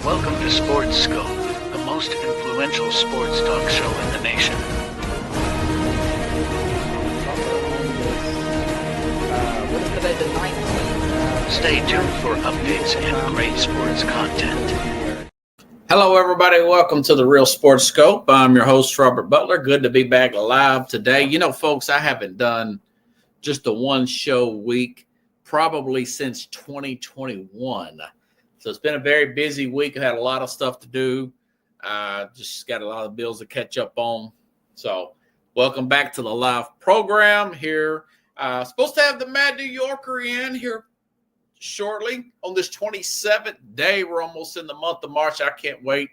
Welcome to Sports Scope, the most influential sports talk show in the nation. What is today, the 19th? Stay tuned for updates and great sports content. Hello, everybody. Welcome to the Real Sports Scope. I'm your host, Robert Butler. Good to be back live today. You know, folks, I haven't done just a one-show week probably since 2021. So it's been a very busy week. I had a lot of stuff to do. Just got a lot of bills to catch up on. So welcome back to the live program here. Supposed to have the Mad New Yorker in here shortly on this 27th day. We're almost in the month of March. I can't wait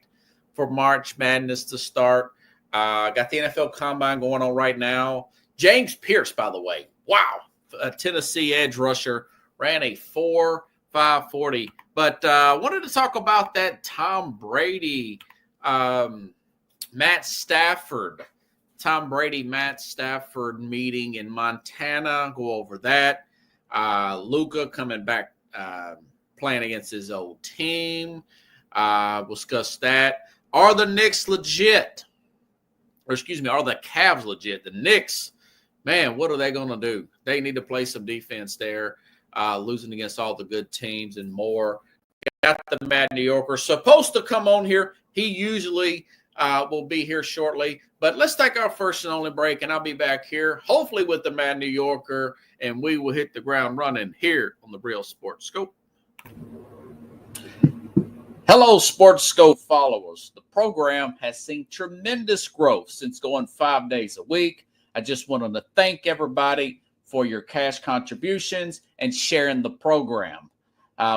for March Madness to start. Got the NFL Combine going on right now. James Pierce, by the way. Wow. A Tennessee edge rusher. Ran a 4.540. But I wanted to talk about that Tom Brady, Matt Stafford meeting in Montana. Go over that. Luka coming back, playing against his old team. We'll discuss that. Are the Knicks legit? Or excuse me, are the Cavs legit? The Knicks, man, what are they going to do? They need to play some defense there. Losing against all the good teams and more. Got the Mad New Yorker supposed to come on here. He usually will be here shortly. But let's take our first and only break, and I'll be back here, hopefully with the Mad New Yorker, and we will hit the ground running here on the Real Sports Scope. Hello, Sports Scope followers. The program has seen tremendous growth since going 5 days a week. I just wanted to thank everybody for your cash contributions and sharing the program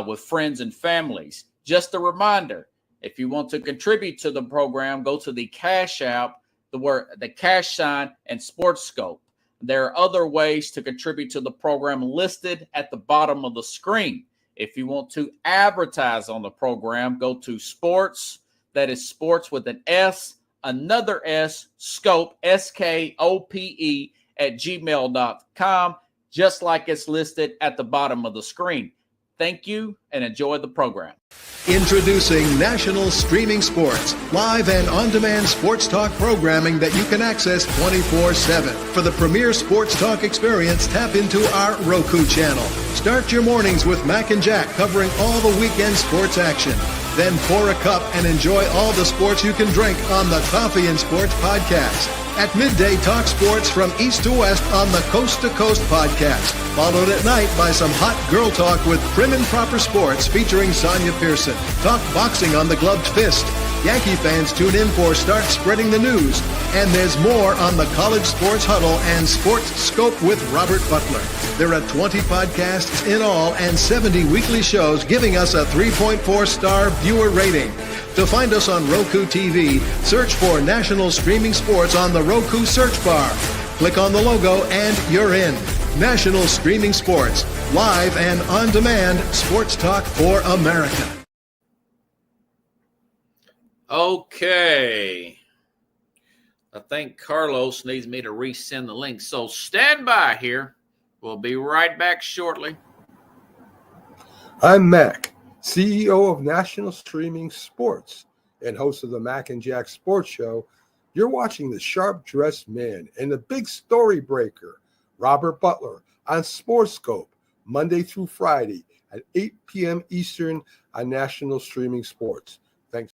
with friends and families. Just a reminder, if you want to contribute to the program, go to the Cash App, the cash sign, and Sports Scope. There are other ways to contribute to the program listed at the bottom of the screen. If you want to advertise on the program, go to Sports, that is Sports with an S, another S, Scope, SKOPE, at gmail.com, just like it's listed at the bottom of the screen. Thank you and enjoy the program. Introducing National Streaming Sports, live and on-demand sports talk programming that you can access 24/7. For the premier sports talk experience, tap into our Roku channel. Start your mornings with Mac and Jack covering all the weekend sports action. Then pour a cup and enjoy all the sports you can drink on the Coffee and Sports podcast. At midday, talk sports from east to west on the Coast to Coast podcast. Followed at night by some hot girl talk with Prim and Proper Sports featuring Sonia Pearson. Talk boxing on the Gloved Fist. Yankee fans tune in for Start Spreading the News. And there's more on the College Sports Huddle and Sports Scope with Robert Butler. There are 20 podcasts in all and 70 weekly shows, giving us a 3.4-star viewer rating. To find us on Roku TV, search for National Streaming Sports on the Roku search bar. Click on the logo and you're in. National Streaming Sports, live and on-demand sports talk for America. Okay. I think Carlos needs me to resend the link. So stand by here. We'll be right back shortly. I'm Mac, CEO of National Streaming Sports and host of the Mac and Jack Sports Show. You're watching the sharp-dressed man and the big story breaker, Robert Butler, on Sports Scope, Monday through Friday at 8 p.m. Eastern on National Streaming Sports. Thanks.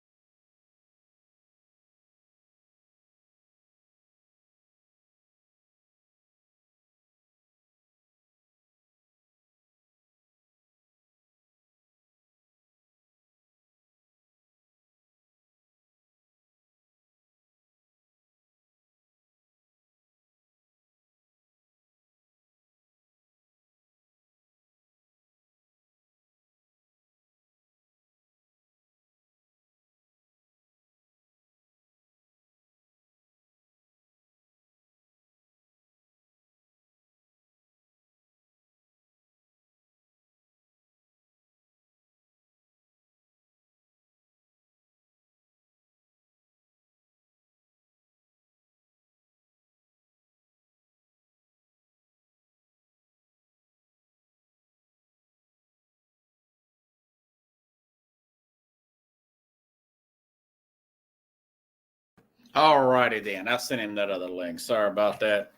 All righty then. I sent him that other link. Sorry about that.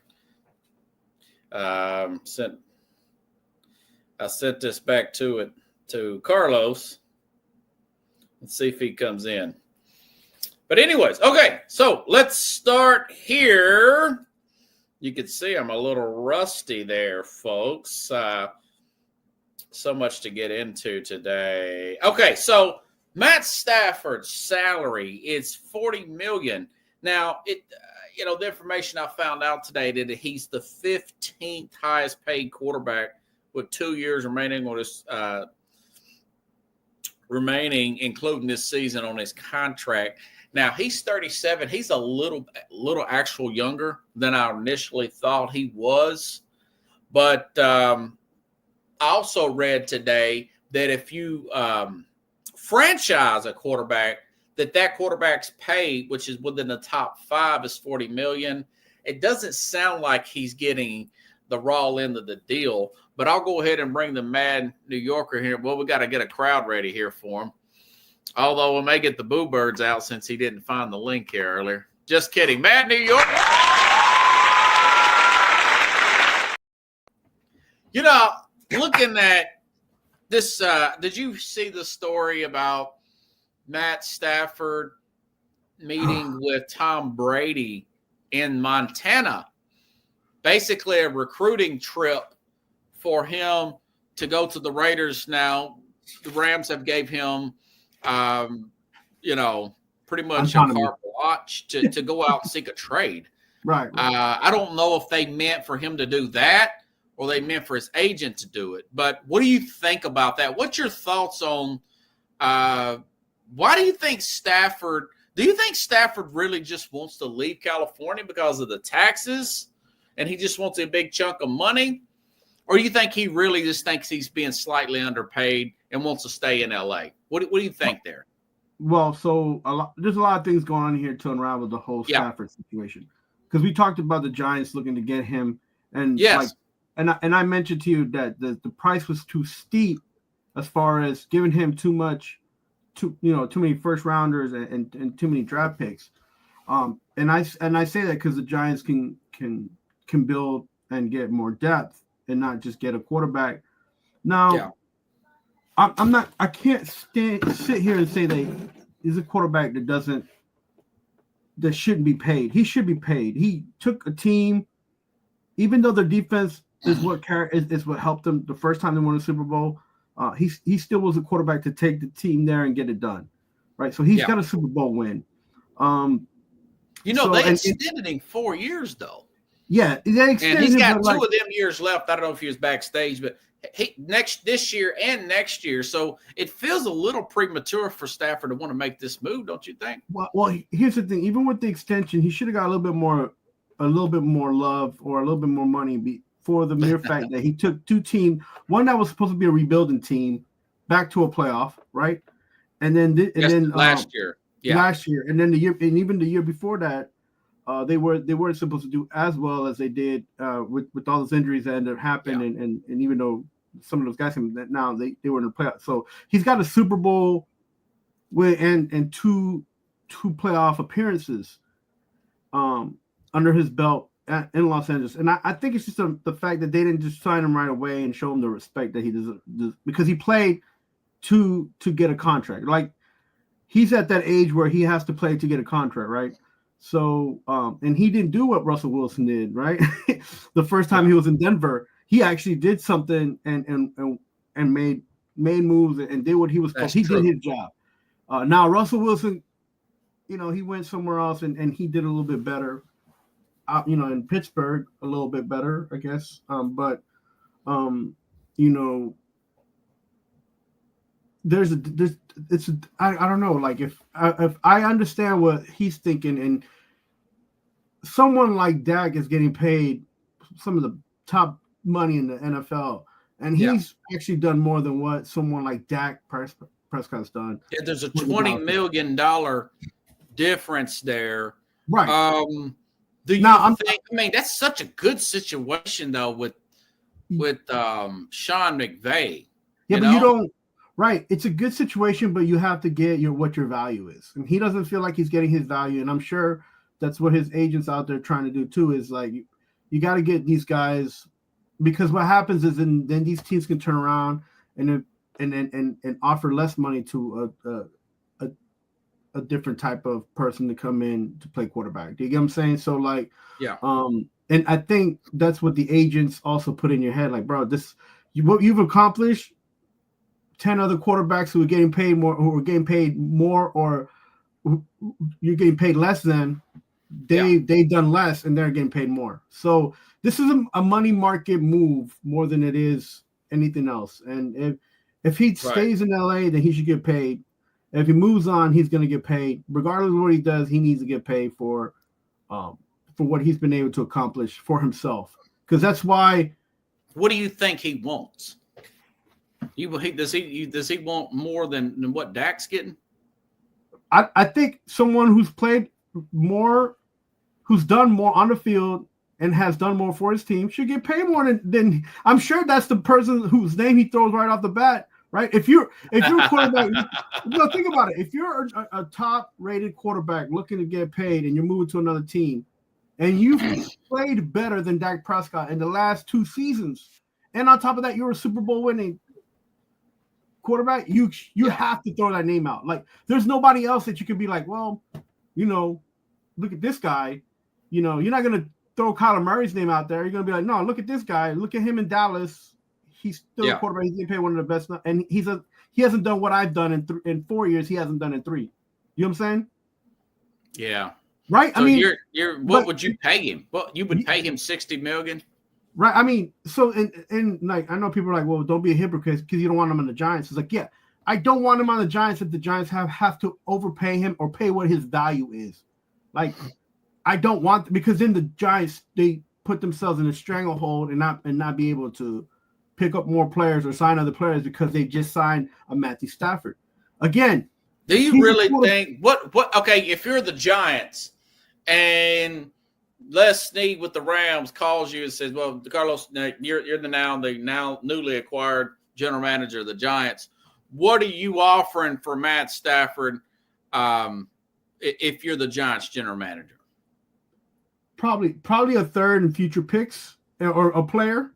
I sent this back to Carlos. Let's see if he comes in. But anyways, okay, so let's start here. You can see I'm a little rusty there, folks. So much to get into today. Okay, so Matt Stafford's salary is $40 million. Now, the information I found out today that he's the 15th highest paid quarterback with 2 years remaining on his including this season on his contract. Now, he's 37. He's a little actual younger than I initially thought he was. But I also read today that if you franchise a quarterback, that quarterback's pay, which is within the top 5, is $40 million. It doesn't sound like he's getting the raw end of the deal, but I'll go ahead and bring the Mad New Yorker here. Well, we got to get a crowd ready here for him. Although we may get the Boo Birds out since he didn't find the link here earlier. Just kidding. Mad New York. Looking at this, did you see the story about Matt Stafford meeting with Tom Brady in Montana? Basically a recruiting trip for him to go to the Raiders. Now, the Rams have gave him, pretty much a carte blanche to go out and seek a trade. Right. I don't know if they meant for him to do that or they meant for his agent to do it. But what do you think about that? What's your thoughts on why do you think Stafford – do you think Stafford really just wants to leave California because of the taxes and he just wants a big chunk of money? Or do you think he really just thinks he's being slightly underpaid and wants to stay in L.A.? What do you think there? Well, so there's a lot of things going on here to unravel the whole Stafford situation. Because we talked about the Giants looking to get him. And yes. And I mentioned to you that the price was too steep as far as giving him too many first rounders and too many draft picks. And I say that because the Giants can build and get more depth and not just get a quarterback. Now, I can't sit here and say that he's a quarterback that shouldn't be paid. He should be paid. He took a team, even though their defense is what helped them the first time they won a Super Bowl. He still was a quarterback to take the team there and get it done, right? So he's got a Super Bowl win. They extended him 4 years though. Yeah, they extended and he's got him, two of them years left. I don't know if he was backstage, but this year and next year. So it feels a little premature for Stafford to want to make this move, don't you think? Well, here's the thing. Even with the extension, he should have got a little bit more love or a little bit more money for the mere fact that he took two teams, one that was supposed to be a rebuilding team, back to a playoff, right? And then last year, and then even the year before that, they weren't supposed to do as well as they did with all those injuries that ended up happening, and even though some of those guys now they were in the playoffs, so he's got a Super Bowl win and two playoff appearances under his belt in Los Angeles, and I think it's just the fact that they didn't just sign him right away and show him the respect that he deserves because he played to get a contract. Like he's at that age where he has to play to get a contract, right? So, and he didn't do what Russell Wilson did, right? The first time he was in Denver, he actually did something and made moves and did what he was supposed to. He did his job. Now Russell Wilson, he went somewhere else and he did a little bit better. In Pittsburgh, a little bit better, I guess. I don't know. Like if I understand what he's thinking, and someone like Dak is getting paid some of the top money in the NFL, and he's actually done more than what someone like Dak Prescott's done. Yeah, there's a $20 million difference there, right? Do you think? I mean, that's such a good situation though with Sean McVay. Yeah, but you don't. Right, it's a good situation, but you have to get what your value is, and he doesn't feel like he's getting his value. And I'm sure that's what his agents out there trying to do too. Is like you got to get these guys, because what happens is then these teams can turn around and offer less money to a different type of person to come in to play quarterback. Do you get what I'm saying? So like, yeah. And I think that's what the agents also put in your head. Like, bro, what you've accomplished, 10 other quarterbacks who are getting paid more, or you're getting paid less than, they've done less and they're getting paid more. So this is a money market move more than it is anything else. And if he stays in LA, then he should get paid. If he moves on, he's going to get paid. Regardless of what he does, he needs to get paid for what he's been able to accomplish for himself. Because that's why. What do you think he wants? Does he want more than what Dak's getting? I think someone who's played more, who's done more on the field and has done more for his team should get paid more than I'm sure that's the person whose name he throws right off the bat. Right? If you're a quarterback, think about it. If you're a top-rated quarterback looking to get paid and you're moving to another team, and you've played better than Dak Prescott in the last 2 seasons, and on top of that, you're a Super Bowl winning quarterback, you have to throw that name out. Like, there's nobody else that you can be like, well, look at this guy. You're not gonna throw Kyler Murray's name out there. You're gonna be like, no, look at this guy. Look at him in Dallas. He's still a quarterback. He's getting paid one of the best, and he hasn't done what I've done in 4 years. He hasn't done in 3. You know what I'm saying? Yeah. Right. So what would you pay him? What you would pay him $60 million? Right. I mean, so and like I know people are like, well, don't be a hypocrite because you don't want him on the Giants. It's like, yeah, I don't want him on the Giants if the Giants have to overpay him or pay what his value is. Like, I don't want, because then the Giants, they put themselves in a stranglehold and not be able to pick up more players or sign other players because they just signed a Matthew Stafford. Again, do you really think what okay, if you're the Giants and Les Snead with the Rams calls you and says, well, Carlos, you're the now newly acquired general manager of the Giants. What are you offering for Matt Stafford if you're the Giants general manager? Probably a third in future picks or a player.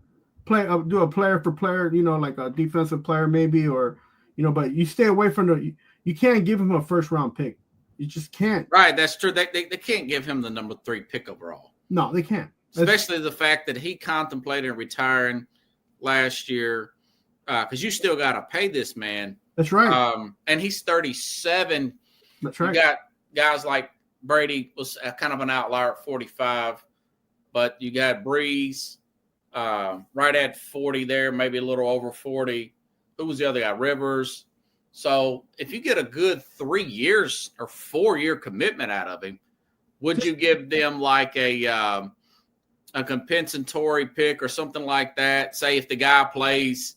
Do a player for player, like a defensive player maybe, or but you stay away from you can't give him a first round pick. You just can't. Right, that's true. They can't give him the number 3 pick overall. No, they can't. Especially the fact that he contemplated retiring last year, because you still got to pay this man. That's right. And he's 37. That's right. You got guys like Brady was kind of an outlier at 45, but you got Breeze. Right at 40 there, maybe a little over 40. Who was the other guy? Rivers. So if you get a good 3 years or 4 year commitment out of him, would you give them like a compensatory pick or something like that? Say if the guy plays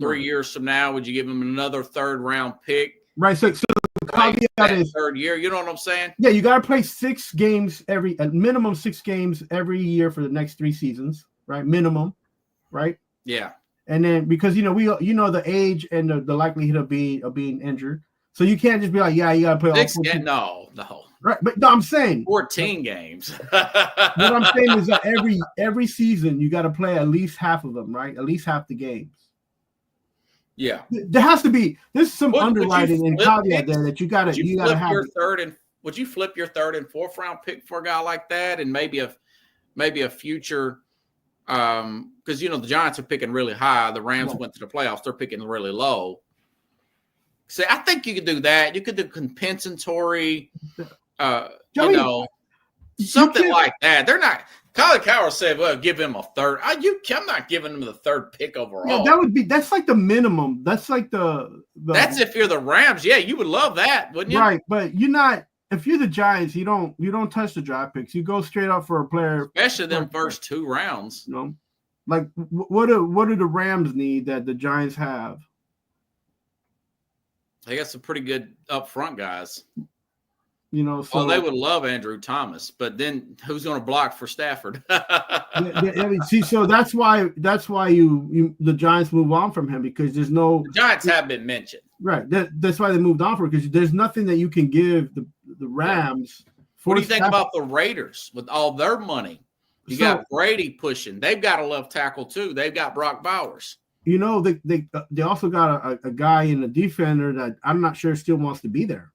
3 years from now, would you give him another 3rd round pick? Right. So the caveat is 3rd year. You know what I'm saying? Yeah, you got to play 6 games at minimum 6 games every year for the next 3 seasons. Right, minimum, right? Yeah, and then because we the age and the likelihood of being injured, so you can't just be like, yeah, you gotta play all 6 games. No, right? But no, I'm saying 14 games. What I'm saying is that every season you got to play at least half of them, right? At least half the games. Yeah, there has to be. There's some underwriting and caveat there that you got to have. Would you flip your 3rd and 4th round pick for a guy like that, and maybe a future? Because the Giants are picking really high. The Rams went to the playoffs; they're picking really low. See, I think you could do that. You could do compensatory, something like that. They're not. Colin Cowher said, "Well, give him a 3rd." I'm not giving him the 3rd pick overall. Yeah, that's like the minimum. That's like the. That's if you're the Rams. Yeah, you would love that, wouldn't you? Right, but you're not. If you're the Giants, you don't touch the draft picks. You go straight up for a player, especially them first 2 rounds. Like what do the Rams need that the Giants have? They got some pretty good upfront guys. So they would love Andrew Thomas, but then who's going to block for Stafford? See, so that's why the Giants move on from him because there's no. The Giants have been mentioned. Right. That's why they moved on from it because there's nothing that you can give the Rams What do you think about the Raiders with all their money? You got Brady pushing. They've got a left tackle too. They've got Brock Bowers. You know, they also got a guy in the defender that I'm not sure still wants to be there.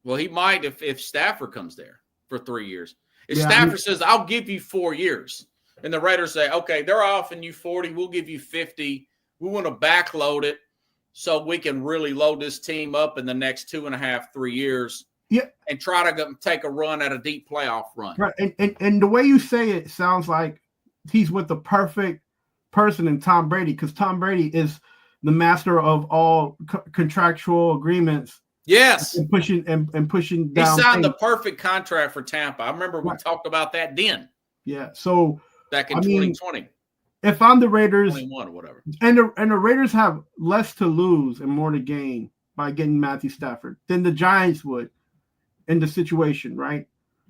Well, he might if Stafford comes there for 3 years. If Stafford says, I'll give you 4 years, and the Raiders say, okay, they're offering you 40, we'll give you 50. We want to backload it so we can really load this team up in the next 2.5, 3 years. Yeah, and try to take a run at a deep playoff run. Right, and the way you say it sounds like he's with the perfect person in Tom Brady, because Tom Brady is the master of all contractual agreements. Yes, and pushing down. He signed the perfect contract for Tampa. I remember we talked about that then. Yeah, so back in 2020. If I'm the Raiders, 21 or whatever, and the Raiders have less to lose and more to gain by getting Matthew Stafford than the Giants would in the situation, right?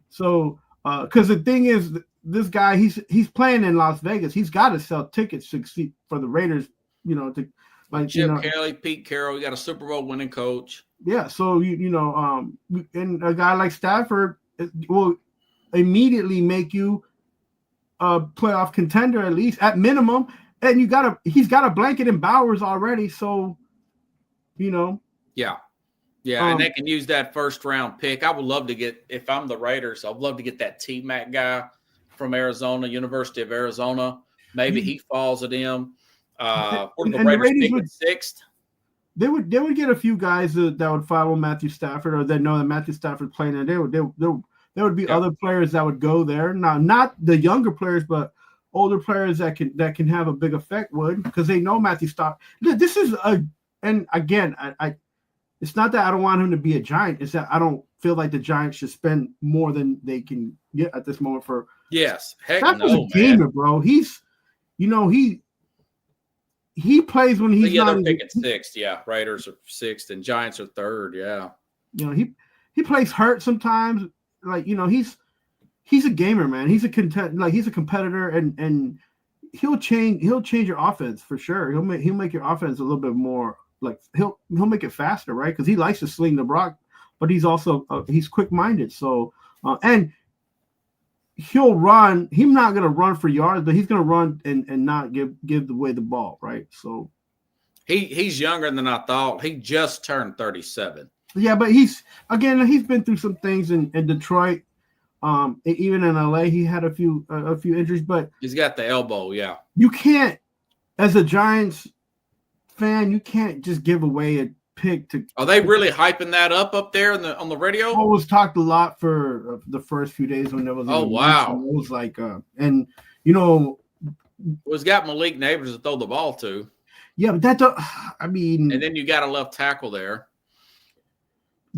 So, because the thing is, this guy he's playing in Las Vegas. He's got to sell tickets to see for the Raiders, to like Chip Kelly, Pete Carroll. You got a Super Bowl winning coach. Yeah, so and a guy like Stafford will immediately make you a playoff contender at least at minimum, and he's got a blanket in Bowers already, so Yeah, and they can use that first round pick. I would love to get, if I'm the Raiders, I'd love to get that T-Mac guy from Arizona, University of Arizona. Maybe he falls at him. Or the Raiders pick at 6th. They would get a few guys that would follow Matthew Stafford, or that know that Matthew Stafford playing, and there would be other players that would go there. Now, not the younger players, but older players that can have a big effect because they know Matthew Stafford. This is and again, I it's not that I don't want him to be a Giant. It's that I don't feel like the Giants should spend more than they can get at this moment for. Yes, heck Stafford's no, a gamer, bro. He's, he plays when he's the not. other pick at 6th, yeah. Raiders are 6th and Giants are 3rd, yeah. He plays hurt sometimes. Like, he's a gamer, man. He's a competitor, and he'll change your offense for sure. He'll make your offense a little bit more like he'll make it faster, right? Because he likes to sling the rock, but he's also he's quick-minded. So and he'll run. He's not going to run for yards, but he's going to run and not give away the ball, right? So he's younger than I thought. He just turned 37. Yeah, but he's been through some things in Detroit. Even in LA, he had a few injuries, but he's got the elbow. Yeah, you can't, as a Giants fan, you can't just give away a pick to. Are they really hyping that up there on the radio? It was talked a lot for the first few days when there was. Oh wow! It was like, It was got Malik Neighbors to throw the ball to. Yeah, but and then you got a left tackle there.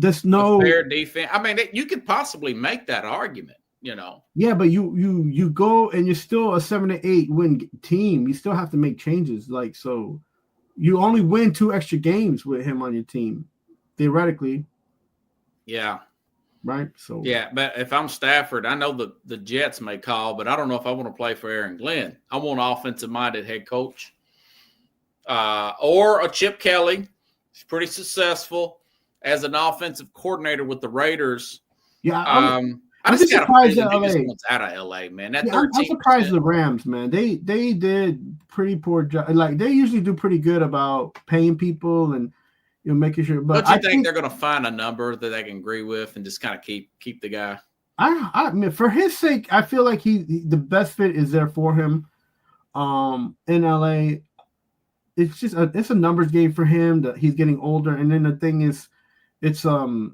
There's no fair defense. I mean, you could possibly make that argument, Yeah, but you go and you're still a 7-8 win team. You still have to make changes. Like, so you only win 2 extra games with him on your team, theoretically. Yeah. Right. So yeah, but if I'm Stafford, I know the Jets may call, but I don't know if I want to play for Aaron Glenn. I want an offensive-minded head coach, or a Chip Kelly. He's pretty successful as an offensive coordinator with the Raiders. Yeah, I just got a feeling he just wants out of LA, man. I'm surprised the Rams, man. They did pretty poor job. Like, they usually do pretty good about paying people and making sure. But don't you think they're going to find a number that they can agree with and just kind of keep the guy? I mean, for his sake, I feel like the best fit is there for him. In LA, it's just it's a numbers game for him. That he's getting older, and then the thing is, it's the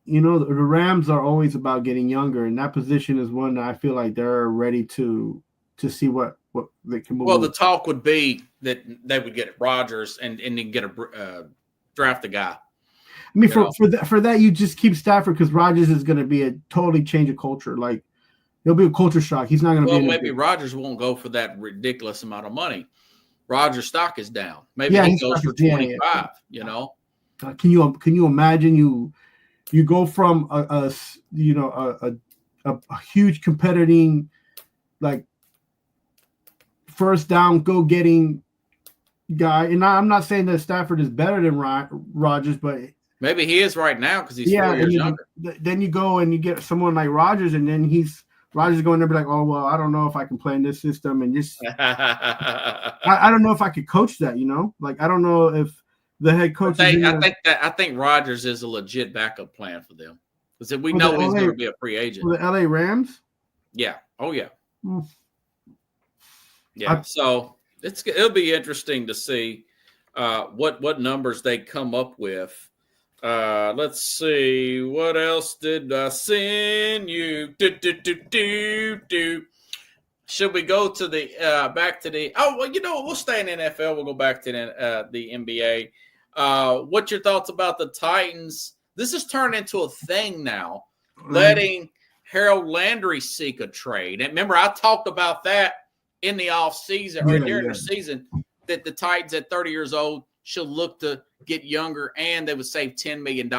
Rams are always about getting younger, and that position is one that I feel like they're ready to see what they can move. Well, the talk would be that they would get Rodgers and then get draft a guy. I mean, for that, you just keep Stafford, because Rodgers is going to be a totally change of culture. Like, he'll be a culture shock. He's not going to be. Well, maybe Rodgers won't go for that ridiculous amount of money. Rodgers' stock is down. Maybe he goes for 25. Can you imagine you go from a huge competing, like, first down go getting guy, and I'm not saying that Stafford is better than Rodgers, but Maybe he is right now because he's 4 and years younger. then you go and you get someone like Rodgers, and then Rodgers going there be like, oh well, I don't know if I can play in this system, and just I don't know if I could coach that. Like I don't know if the head coach. I think Rodgers is a legit backup plan for them because we know he's going to be a free agent for the LA Rams. Yeah. Oh yeah. Mm. Yeah. So it'll be interesting to see what numbers they come up with. Let's see. What else did I send you? Should we go to the back to the? Oh well, we'll stay in NFL. We'll go back to the NBA. What's your thoughts about the Titans? This has turned into a thing now, letting Harold Landry seek a trade. And remember, I talked about that in the offseason or during the season that the Titans at 30 years old should look to get younger, and they would save $10 million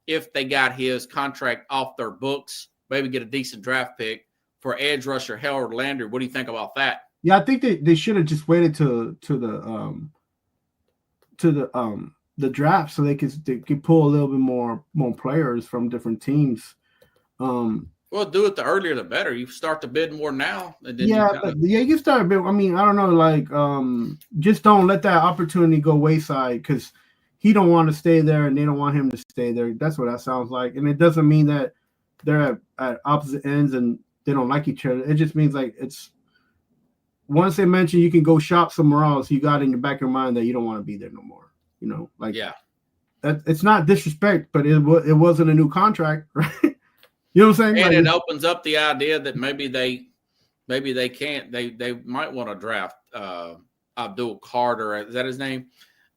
if they got his contract off their books, maybe get a decent draft pick for edge rusher Harold Landry. What do you think about that? Yeah, I think they should have just waited to the draft so they could pull a little bit more players from different teams. Well, do it the earlier the better. You start to bid more now. And then you can start a bit. I mean, I don't know, like just don't let that opportunity go wayside because he don't want to stay there and they don't want him to stay there. That's what that sounds like. And it doesn't mean that they're at opposite ends and they don't like each other. It just means like it's once they mention you can go shop somewhere else, you got in the back of your mind that you don't want to be there no more. It's not disrespect, but it wasn't a new contract, right? You know what I'm saying? And it opens up the idea that maybe they can't. They might want to draft Abdul Carter. Is that his name?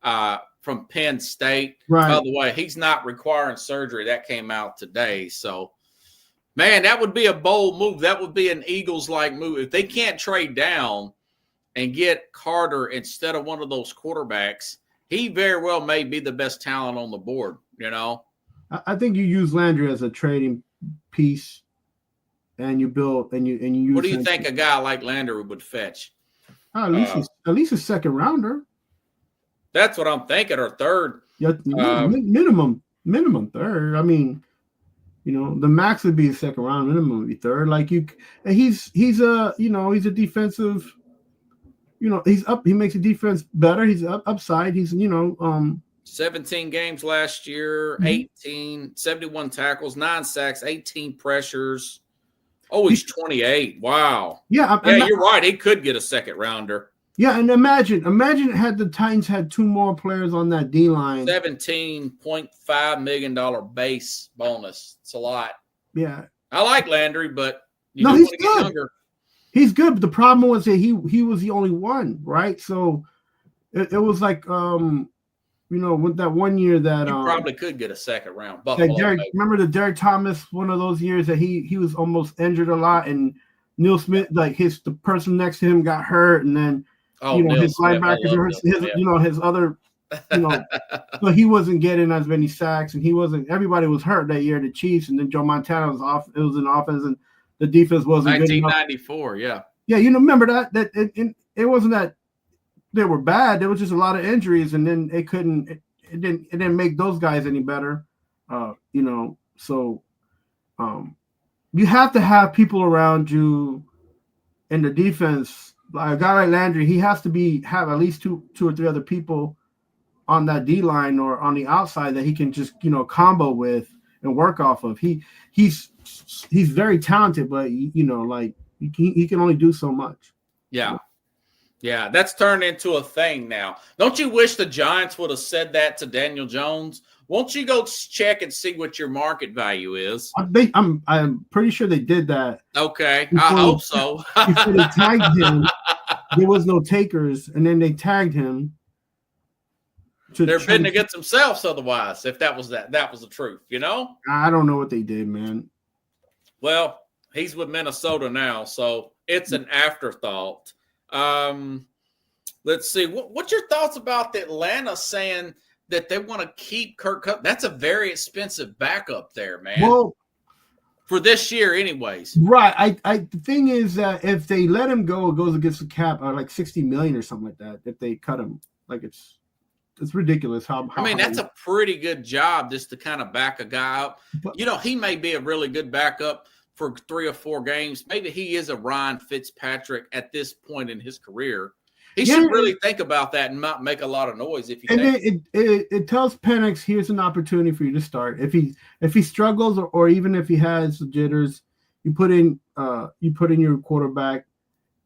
From Penn State. Right. By the way, he's not requiring surgery. That came out today. So, man, that would be a bold move. That would be an Eagles-like move. If they can't trade down and get Carter instead of one of those quarterbacks, he very well may be the best talent on the board. I think you use Landry as a trading piece, and you build and you use. What do you think a guy like Landry would fetch? At least a second rounder. That's what I'm thinking, or third. Yeah, minimum third. I mean, the max would be a second round. Minimum would be third. Like he's a defensive. He's up. He makes the defense better. He's upside. He's 17 games last year, 71 tackles, 9 sacks, 18 pressures. Oh, he's 28. Wow. Yeah, you're right. He could get a second rounder. Yeah, and imagine had the Titans had 2 more players on that D line. $17.5 million base bonus. It's a lot. Yeah. I like Landry, but he's good. Get younger. He's good, but the problem was that he was the only one, right? So it was like with that 1 year that you probably could get a second round. Buffalo, remember the Derek Thomas, one of those years that he was almost injured a lot, and Neil Smith, like the person next to him got hurt, and then his linebackers, his other, so he wasn't getting as many sacks, and everybody was hurt that year. The Chiefs, and then Joe Montana was off. It was an offense, and the defense wasn't 1994, good enough. Yeah, remember that it wasn't that they were bad. There was just a lot of injuries, and then it didn't make those guys any better. So you have to have people around you in the defense. Like a guy like Landry, he has to have at least two or three other people on that D line or on the outside that he can just combo with and work off of. He's very talented, but he can only do so much. Yeah. Yeah, that's turned into a thing now. Don't you wish the Giants would have said that to Daniel Jones? Won't you go check and see what your market value is? I'm pretty sure they did that. Okay, I hope so. Before they tagged him, there was no takers, and then they tagged him. They're bidding against themselves otherwise, if that was the truth, I don't know what they did, man. Well, he's with Minnesota now, so it's an afterthought. Let's see. What's your thoughts about the Atlanta saying that they want to keep Kirk Cousins? That's a very expensive backup there, man. Well, for this year, anyways. Right. The thing is that if they let him go, it goes against the cap, like $60 million or something like that. If they cut him, like it's it's ridiculous how I mean, high that's a pretty good job just to kind of back a guy up. But- He may be a really good backup for 3 or 4 games. Maybe he is a Ryan Fitzpatrick at this point in his career. He should really think about that and not make a lot of noise if he. And it tells Penix, here's an opportunity for you to start. If he struggles or even if he has jitters, you put in your quarterback,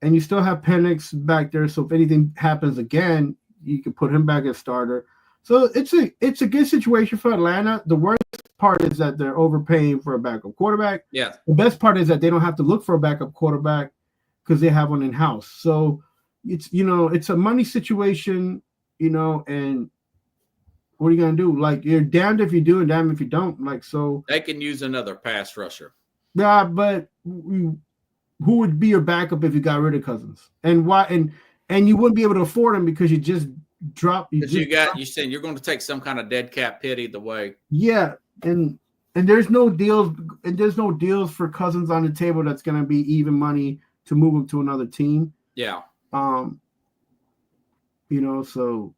and you still have Penix back there. So if anything happens again, you can put him back as starter. So it's a good situation for Atlanta. The worst part is that they're overpaying for a backup quarterback. Yeah. The best part is that they don't have to look for a backup quarterback because they have one in house. So it's a money situation, and what are you gonna do? Like, you're damned if you do and damned if you don't. Like, so they can use another pass rusher. Yeah, but who would be your backup if you got rid of Cousins? And why? And you wouldn't be able to afford him because you just dropped. You said you're going to take some kind of dead cap hit either way. Yeah, and there's no deals, for Cousins on the table that's going to be even money to move him to another team. Yeah. So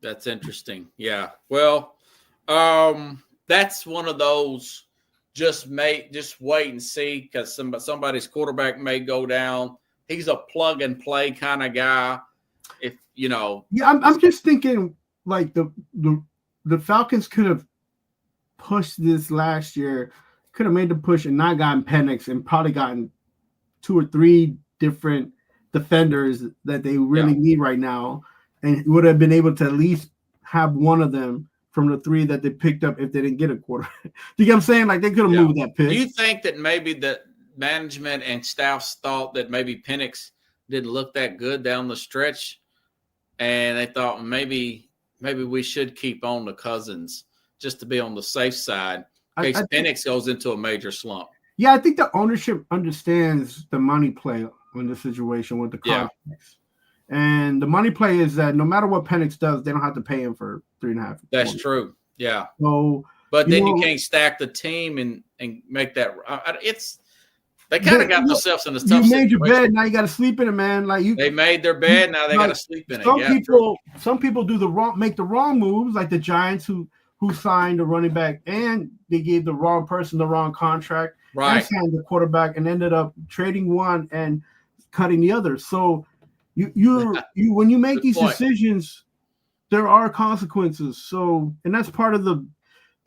that's interesting. Yeah. Well, that's one of those. Just wait and see, because somebody's quarterback may go down. He's a plug and play kind of guy. Yeah, I'm just thinking like the Falcons could have pushed this last year, could have made the push and not gotten Penix and probably gotten 2 or 3 different defenders that they really need right now, and would have been able to at least have one of them from the 3 that they picked up if they didn't get a quarterback. You get what I'm saying? Like, they could have moved that pick. Do you think that maybe the management and staffs thought that maybe Penix didn't look that good down the stretch, and they thought maybe we should keep on the Cousins just to be on the safe side in case Penix goes into a major slump? Yeah, I think the ownership understands the money play in the situation with the contracts. Yeah. And the money play is that no matter what Penix does, they don't have to pay him for 3.5. That's true. Yeah. So, but then you can't stack the team and make that. They kind of got themselves in a tough situation. You made your bed, now you got to sleep in it, man. They made their bed, now they got to sleep in it. Some people make the wrong moves, like the Giants who signed a running back and they gave the wrong person the wrong contract. Right. And signed the quarterback and ended up trading one and cutting the other. So you when you make these decisions, there are consequences. So, and that's part of the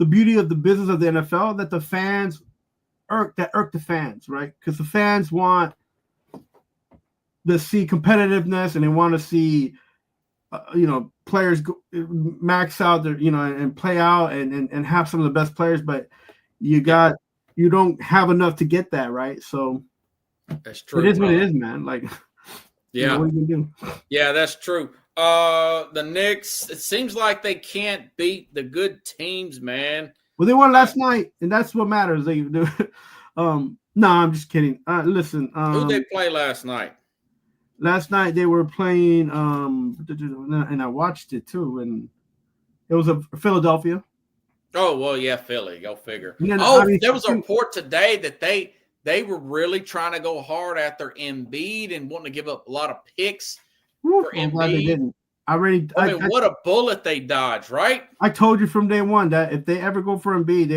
beauty of the business of the NFL, that the fans irk the fans, right? Because the fans want to see competitiveness and they want to see players max out their and play out and have some of the best players, but you don't have enough to get that, right? So that's true. It is what it is, man. Like, yeah, what are you gonna do? Yeah, that's true. The Knicks, it seems like they can't beat the good teams, man. Well, they won last night, and that's what matters. No, I'm just kidding. Listen, who they play last night? Last night they were playing, and I watched it too, and it was a Philadelphia. Oh, well, yeah, Philly. Go figure. Yeah, there was a report today that they were really trying to go hard after Embiid and wanting to give up a lot of picks for Embiid. I'm glad they didn't. What a bullet they dodged, right? I told you from day one that if they ever go for Embiid,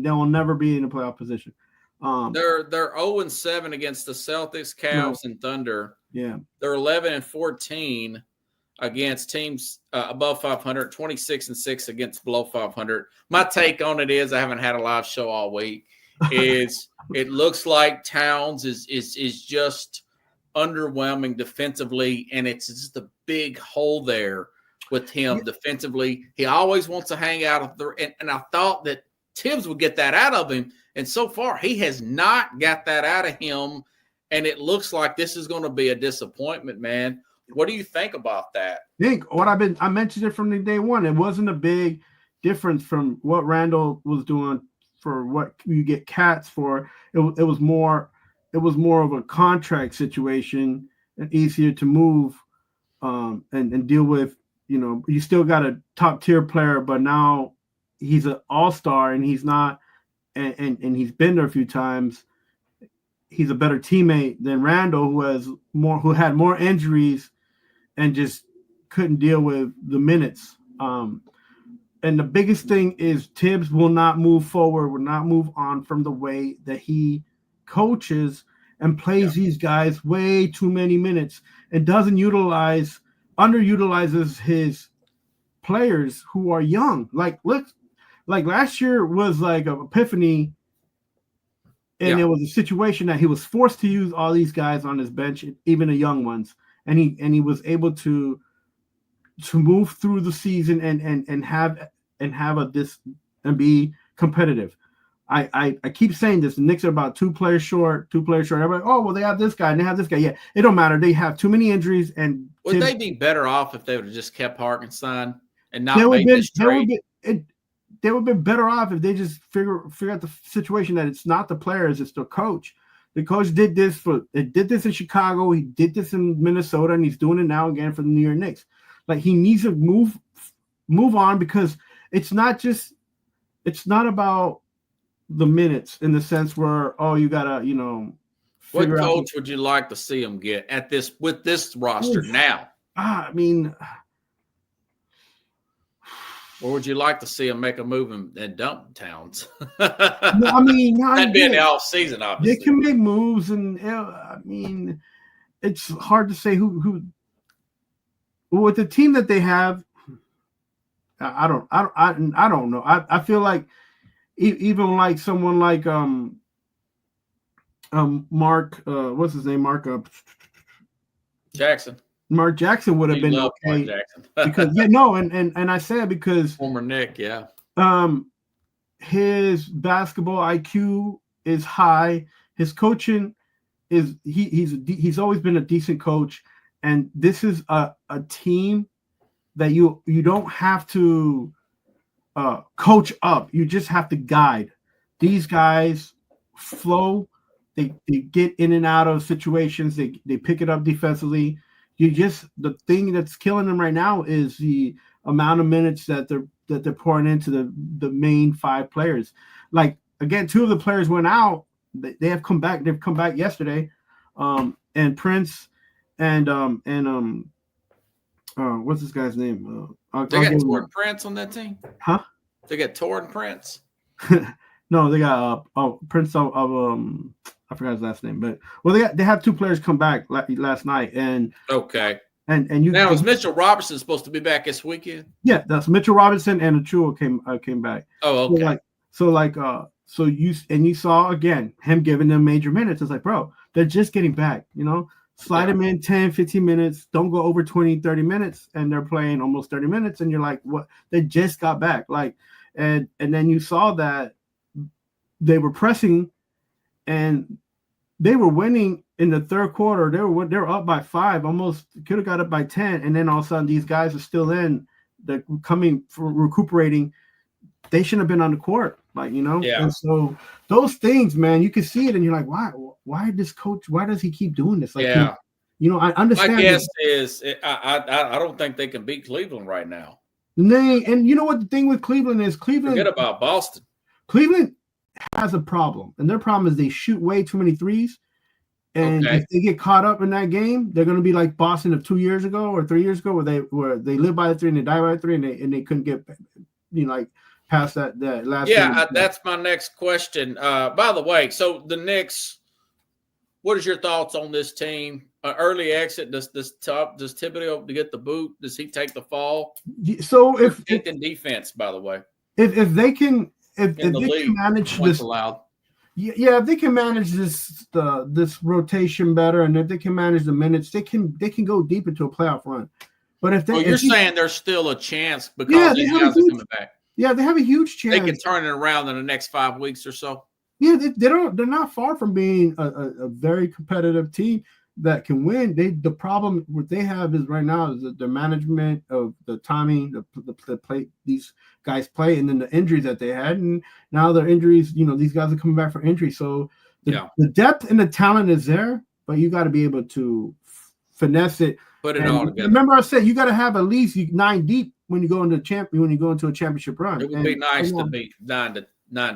they'll never be in a playoff position. They're 0-7 against the Celtics, Cavs, and Thunder. Yeah. They're 11-14 against teams above 500, 26-6 against below 500. My take on it is, I haven't had a live show all week, is it looks like Towns is just underwhelming defensively, and it's just a big hole there with him defensively. He always wants to hang out and I thought that Tibbs would get that out of him, and so far he has not got that out of him, and it looks like this is going to be a disappointment, man. What do you think about that? I mentioned it from the day one. It wasn't a big difference from what Randall was doing for what you get Cats for. It was more of a contract situation and easier to move and deal with. You still got a top tier player, but now he's an all-star and he's not, and he's been there a few times. He's a better teammate than Randall, who had more injuries and just couldn't deal with the minutes. And the biggest thing is Tibbs will not move forward, will not move on from the way that he coaches and plays these guys way too many minutes and underutilizes his players who are young. Like last year was like an epiphany, and it was a situation that he was forced to use all these guys on his bench, even the young ones, and he was able to move through the season and have this and be competitive. I keep saying this. The Knicks are about two players short. Everybody, oh well, they have this guy and they have this guy. Yeah, it don't matter. They have too many injuries. And would they be better off if they would have just kept Hartenstein and not made this trade? They would have been better off if they just figure out the situation that it's not the players, it's the coach. The coach did this in Chicago. He did this in Minnesota, and he's doing it now again for the New York Knicks. Like, he needs to move on, because it's not about the minutes in the sense where, oh, you gotta, what coach would you like to see him get with this roster now? I mean, or would you like to see him make a move and dump Towns? I mean, that'd be in the off season, obviously. They can make moves, and I mean, it's hard to say who with the team that they have. I don't know. I feel like even like someone like Mark what's his name, Jackson. Mark Jackson would have been okay because and I said because former Nick, his basketball IQ is high. His coaching is he's always been a decent coach, and this is a team that you don't have to coach up. You just have to guide. These guys flow. They get in and out of situations. They pick it up defensively. The thing that's killing them right now is the amount of minutes that they're pouring into the main five players. Like, again, two of the players went out. They have come back. They've come back yesterday. And Prince and what's this guy's name? They got Torrent Prince on that team? Huh? They got Torrent Prince? No, they got Prince of I forgot his last name, but they have two players come back last night, and okay, and is Mitchell Robinson supposed to be back this weekend? Yeah, that's Mitchell Robinson and Achua came back. Oh, okay. So you saw again him giving them major minutes. It's like, bro, they're just getting back, slide them in 10, 15 minutes, don't go over 20, 30 minutes, and they're playing almost 30 minutes, and you're like, what? They just got back, and then you saw that they were pressing, and they were winning in the third quarter. They were up by 5, almost could have got up by 10, and then all of a sudden these guys are still in. They're coming for recuperating. They shouldn't have been on the court, Yeah. And so those things, man, you can see it, and you're like, why this coach? Why does he keep doing this? I understand. My guess is I don't think they can beat Cleveland right now. And you know what the thing with Cleveland is? Forget about Boston. Cleveland has a problem, and their problem is they shoot way too many threes. And if they get caught up in that game, they're going to be like Boston of 2 years ago or 3 years ago, where they live by the three and they die by the three, and they couldn't get past that last. Yeah, that's my next question. By the way, so the Knicks, what is your thoughts on this team? Early exit. Does Thibodeau to get the boot? Does he take the fall? So if defense, by the way, if they can. If they can manage this, if they can manage this rotation better, and if they can manage the minutes, they can go deep into a playoff run. But if you're saying there's still a chance because these guys are coming back. Yeah, they have a huge chance. They can turn it around in the next 5 weeks or so. Yeah, they're not far from being a very competitive team that can win. The problem what they have is right now is the management of the timing, the play these guys play, and then the injuries that they had, and now their injuries. These guys are coming back for injury. So the depth and the talent is there, but you got to be able to finesse it. Put it all together. Remember, I said you got to have at least 9 deep when you go into a championship run. It would be nice to be 9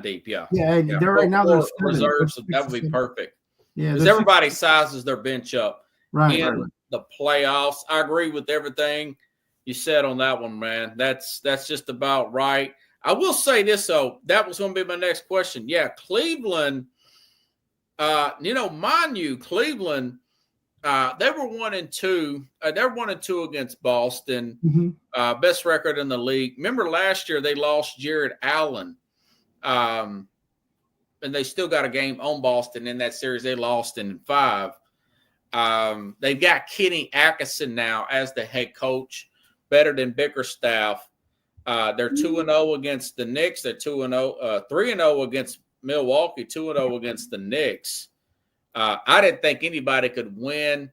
deep. Yeah. Yeah, and they're right now they're reserves. So that would be perfect. Yeah, because everybody sizes their bench up right. the playoffs. I agree with everything. you said on that one, man. That's just about right. I will say this, though. That was going to be my next question. Yeah, Cleveland, mind you, Cleveland, they were 1-2. They were 1-2 against Boston. Mm-hmm. Best record in the league. Remember last year they lost Jared Allen. And they still got a game on Boston in that series. They lost in 5. They've got Kenny Atkinson now as the head coach, better than Bickerstaff. They're 2-0 against the Knicks. They're 3-0 against Milwaukee, 2-0 against the Knicks. I didn't think anybody could win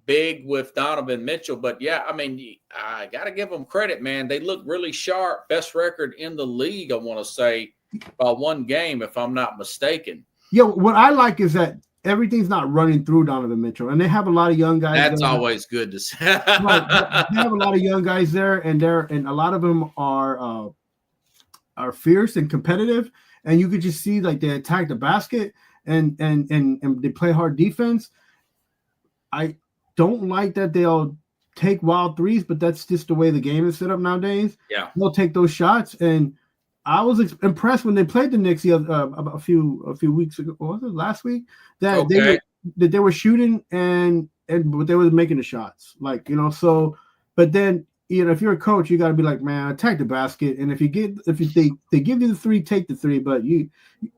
big with Donovan Mitchell, but yeah, I mean, I got to give them credit, man. They look really sharp. Best record in the league, I want to say, by 1 game, if I'm not mistaken. Yeah, what I like is that everything's not running through Donovan Mitchell, and they have a lot of young guys. That's always good to say. Right. They have a lot of young guys there, and a lot of them are fierce and competitive, and you could just see like they attack the basket and they play hard defense. I don't like that they'll take wild threes, but that's just the way the game is set up nowadays. Yeah, they'll take those shots, and I was impressed when they played the Knicks a few weeks ago. Or was it last week? That they were shooting and but they were making the shots, like, So, but then if you're a coach, you got to be like, man, attack the basket, and if they give you the 3, take the 3. But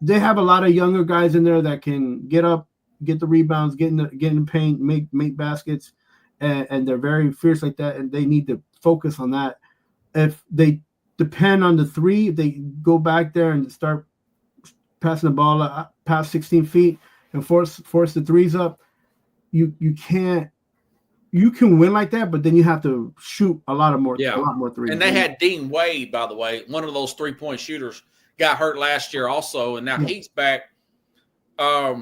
they have a lot of younger guys in there that can get up, get the rebounds, get in the paint, make baskets, and they're very fierce like that, and they need to focus on that. If they depend on the 3, if they go back there and start passing the ball past 16 feet and force the 3s up, you can win like that, but then you have to shoot a lot more 3s. And they had Dean Wade, by the way, one of those 3-point shooters, got hurt last year also, and now he's back. I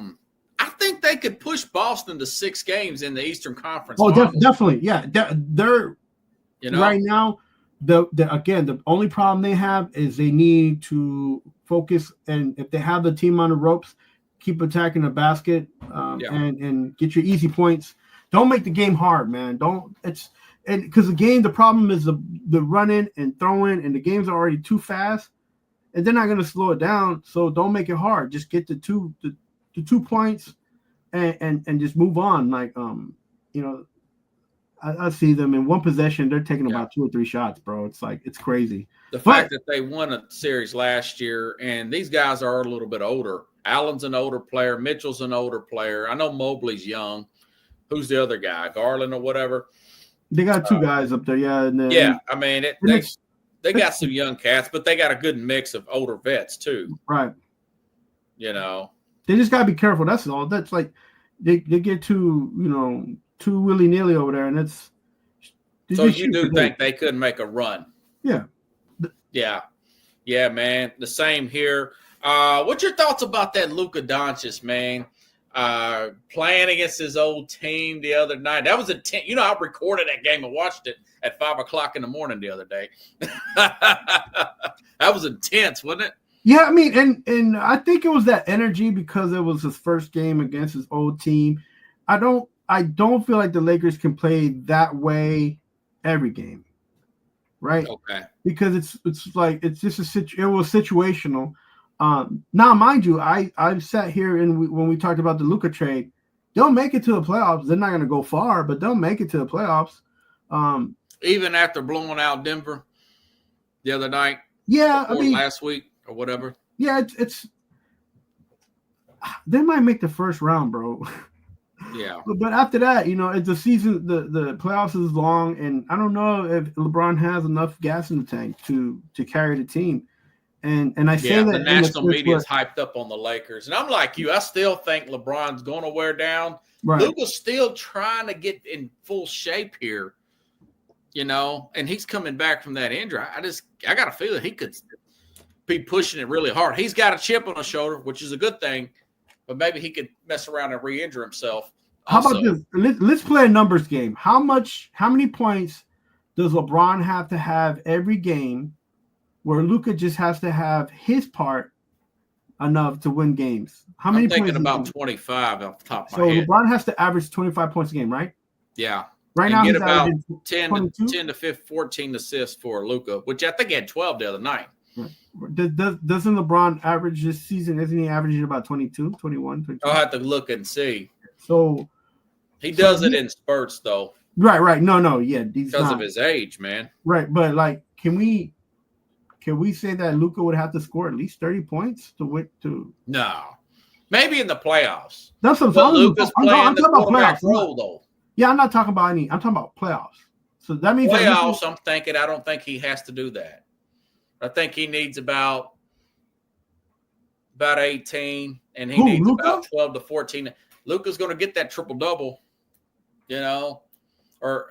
think they could push Boston to 6 games in the Eastern Conference. Oh, definitely, yeah. They're right now. The only problem they have is they need to focus, and if they have the team on the ropes, keep attacking the basket, and get your easy points. Don't make the game hard, man. Because the problem is the running and throwing, and the games are already too fast, and they're not going to slow it down. So don't make it hard. Just get the 2 points, and just move on. Like I see them in one possession, they're taking about 2 or 3 shots, bro. It's like, it's crazy. The fact that they won a series last year, and these guys are a little bit older. Allen's an older player. Mitchell's an older player. I know Mobley's young. Who's the other guy? Garland or whatever? They got 2 guys up there, yeah. And I mean, they got some young cats, but they got a good mix of older vets too. Right. They just got to be careful. That's all. That's like they get too willy-nilly over there, and it's. So you do think they could make a run? Yeah. Yeah, man. The same here. What's your thoughts about that Luka Doncic, man? Playing against his old team the other night. That was intense. I recorded that game and watched it at 5:00 in the morning the other day. That was intense, wasn't it? Yeah, I mean, and I think it was that energy because it was his first game against his old team. I don't feel like the Lakers can play that way every game, right? Okay. Because it's like it was situational. Now, mind you, I've sat here and when we talked about the Luka trade, they'll make it to the playoffs. They're not going to go far, but they'll make it to the playoffs. Even after blowing out Denver the other night. Yeah, or last week or whatever. Yeah, it's they might make the first round, bro. Yeah. But after that, it's the season, the playoffs is long, and I don't know if LeBron has enough gas in the tank to carry the team. And I say that the national media is hyped up on the Lakers. And I'm like you. I still think LeBron's going to wear down. Right. Luka's still trying to get in full shape here, and he's coming back from that injury. I got a feeling he could be pushing it really hard. He's got a chip on his shoulder, which is a good thing, but maybe he could mess around and re-injure himself. How about this? Let's play a numbers game. How many points does LeBron have to have every game where Luka just has to have his part enough to win games? How many? I'm thinking about 25 off the top of my So head. LeBron has to average 25 points a game, right? Yeah. Right and now, get he's about averaging 10 22. to 14 assists for Luka, which I think he had 12 the other night. Doesn't LeBron average this season? Isn't he averaging about 22, 21, 22? I'll have to look and see. So he does it in spurts, though. Right. No, yeah, because of his age, man. Right, but like, can we say that Luka would have to score at least 30 points to win? No, maybe in the playoffs. That's what but Luka's playing I'm the talking about quarterback playoffs. role, though. Yeah, I'm not talking about any. I'm talking about playoffs. So that means playoffs. I'm thinking. I don't think he has to do that. I think he needs about 18, and he needs Luka? about 12 to 14. Luka's going to get that triple double, or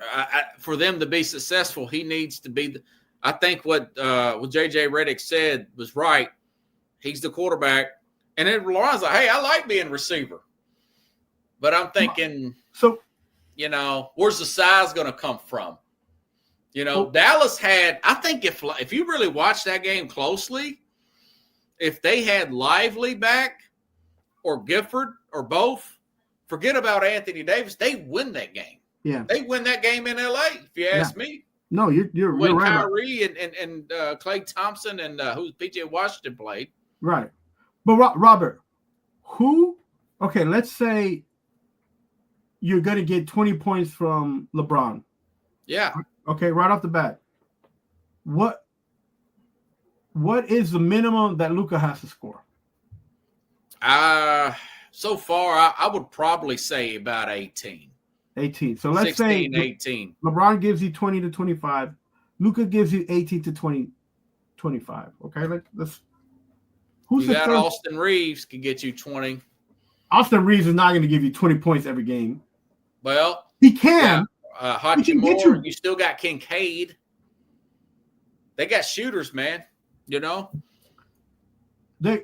for them to be successful, he needs to be. I think what JJ Redick said was right. He's the quarterback, and it relies like, hey, I like being receiver, but I'm thinking, where's the size going to come from? Dallas had. I think if you really watch that game closely, if they had Lively back or Gifford or both, forget about Anthony Davis. They win that game. Yeah, they win that game in LA. If you ask me. No, you're right. Kyrie and Klay Thompson and who PJ Washington played. Right, but Robert, okay, let's say you're going to get 20 points from LeBron. Yeah. Okay, right off the bat, what is the minimum that Luka has to score? So far, I would probably say about 18. 18. So let's 16, say 18. LeBron gives you 20 to 25. Luka gives you 18 to 20, 25. Okay, let's. Who's you got Austin Reeves can get you 20. Austin Reeves is not going to give you 20 points every game. Well, he can. Yeah. Hachimura, you still got Kincaid. They got shooters, man.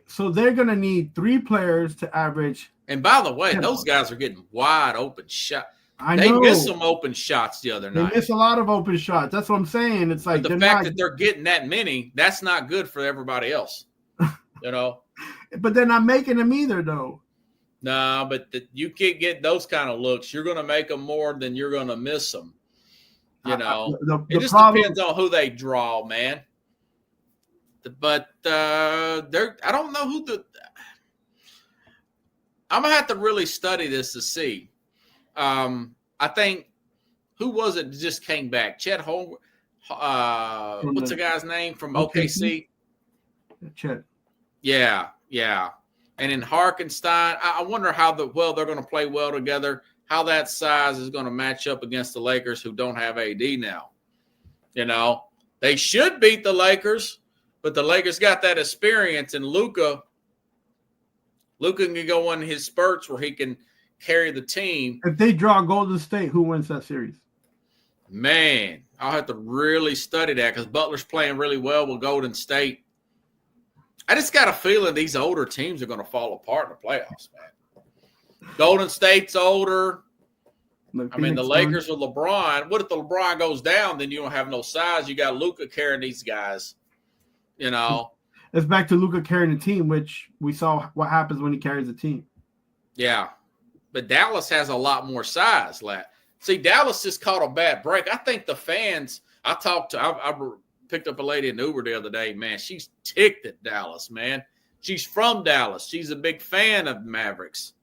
So they're going to need 3 players to average. And by the way, those guys are getting wide open shots. They missed some open shots the other night. They miss a lot of open shots. That's what I'm saying. It's like the fact that they're getting that many, that's not good for everybody else. But they're not making them either, though. No, but you can't get those kind of looks. You're going to make them more than you're going to miss them. It just depends on who they draw, man. But I don't know who I'm going to have to really study this to see. I think, who was it that just came back? Chet Holmgren. What's the guy's name from OKC? Chet. Yeah. And in Harkenstein, I wonder how they're going to play well together, how that size is going to match up against the Lakers who don't have AD now. They should beat the Lakers, but the Lakers got that experience, and Luka can go on his spurts where he can carry the team. If they draw Golden State, who wins that series? Man, I'll have to really study that because Butler's playing really well with Golden State. I just got a feeling these older teams are going to fall apart in the playoffs, man. Golden State's older. The Lakers with LeBron. What if the LeBron goes down? Then you don't have no size. You got Luka carrying these guys. It's back to Luka carrying the team, which we saw what happens when he carries the team. Yeah, but Dallas has a lot more size. See, Dallas just caught a bad break. I think the fans. I picked up a lady in Uber the other day. Man, she's ticked at Dallas, man. She's from Dallas. She's a big fan of Mavericks.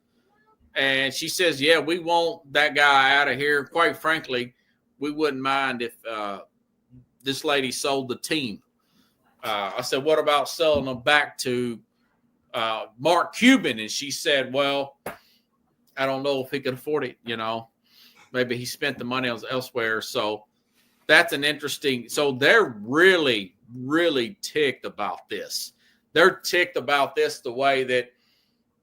And she says, yeah, we want that guy out of here. Quite frankly, we wouldn't mind if this lady sold the team. I said, what about selling them back to Mark Cuban? And she said, well, I don't know if he could afford it, Maybe he spent the money elsewhere. So that's an interesting – so they're really, really ticked about this. They're ticked about this the way that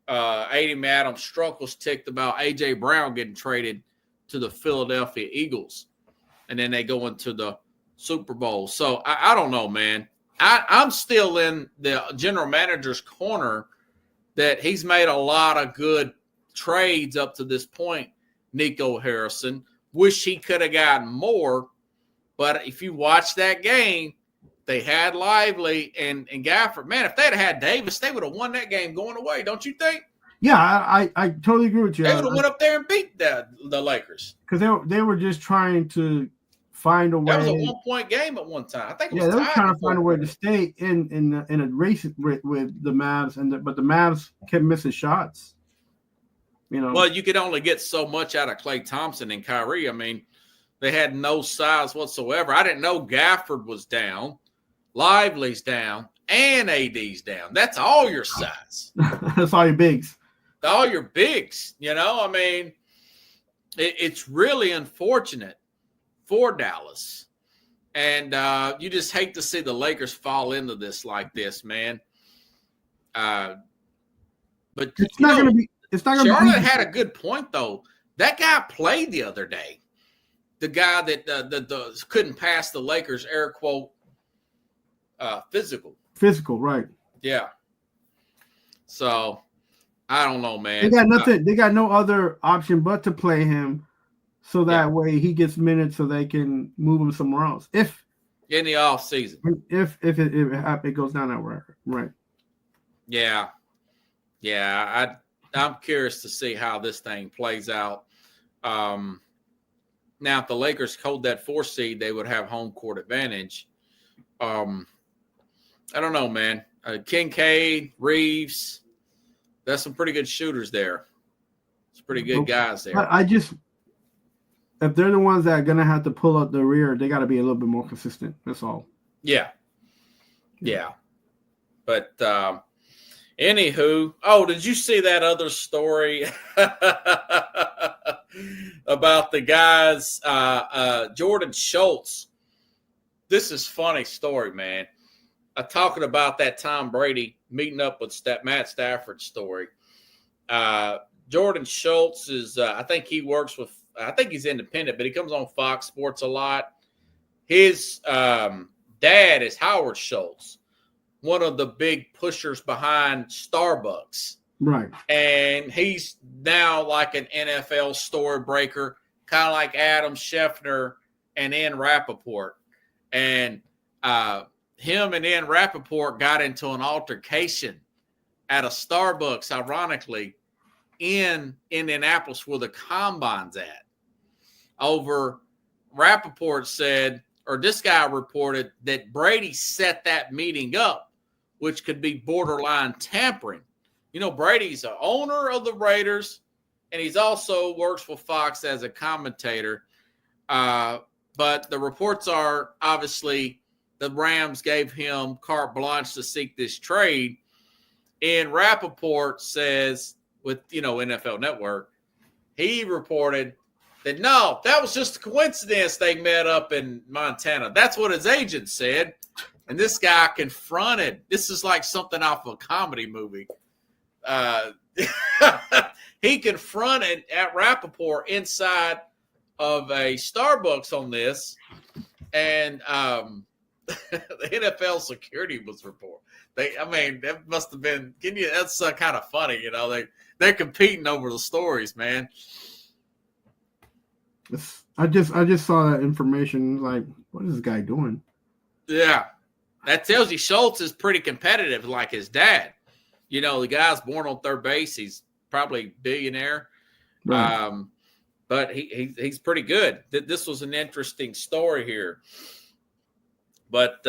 Adam Struck was ticked about A.J. Brown getting traded to the Philadelphia Eagles. And then they go into the Super Bowl. So I don't know, man. I'm still in the general manager's corner that he's made a lot of good trades up to this point, Nico Harrison. Wish he could have gotten more. But if you watch that game, they had Lively and Gafford. Man, if they'd have had Davis, they would have won that game going away, don't you think? Yeah, I totally agree with you. They would have went up there and beat the Lakers. Because they were just trying to find a way. That was a 1-point game at one time. I think it was they were tied trying to before find a way to stay in a race with the Mavs, but the Mavs kept missing shots. Well, you could only get so much out of Klay Thompson and Kyrie. I mean, they had no size whatsoever. I didn't know Gafford was down, Lively's down, and AD's down. That's all your size. That's all your bigs. All your bigs. I mean, it's really unfortunate for Dallas. And you just hate to see the Lakers fall into this like this, man. But it's not going to be. It's not going to be. Charlotte had a good point, though. That guy played the other day. The guy that couldn't pass the Lakers, air quote, physical. Physical, right. Yeah. So, I don't know, man. They got nothing. They got no other option but to play him, so that way he gets minutes, so they can move him somewhere else. If in the off season, if it goes down that way, right? Yeah. I'm curious to see how this thing plays out. Now, if the Lakers hold that 4 seed, they would have home court advantage. I don't know, man. Kincaid, Reeves. That's some pretty good shooters there. It's pretty good guys there. If they're the ones that are going to have to pull up the rear, they got to be a little bit more consistent. That's all. Yeah. But anywho, did you see that other story about the guys, Jordan Schultz? This is funny story, man. Talking about that Tom Brady meeting up with Matt Stafford story. Jordan Schultz is, I think he's independent, but he comes on Fox Sports a lot. His dad is Howard Schultz, one of the big pushers behind Starbucks. Right. And he's now like an NFL story breaker, kind of like Adam Schefter and Ian Rappaport. And him and Ian Rappaport got into an altercation at a Starbucks, ironically, in Indianapolis where the Combine's at. Over, Rappaport said, or this guy reported, that Brady set that meeting up, which could be borderline tampering. Brady's an owner of the Raiders, and he's also works for Fox as a commentator. But the reports are, obviously, the Rams gave him carte blanche to seek this trade. And Rappaport says, with, NFL Network, he reported that, no, that was just a coincidence they met up in Montana. That's what his agent said. And this guy confronted, this is like something off of a comedy movie. He confronted at Rappaport inside of a Starbucks on this. And the NFL security was reported. That must have been, that's kind of funny, they're competing over the stories, man. I just saw that information. Like, what is this guy doing? Yeah, that tells you Schultz is pretty competitive, like his dad. The guy's born on third base. He's probably a billionaire, right. But he's pretty good. This was an interesting story here. But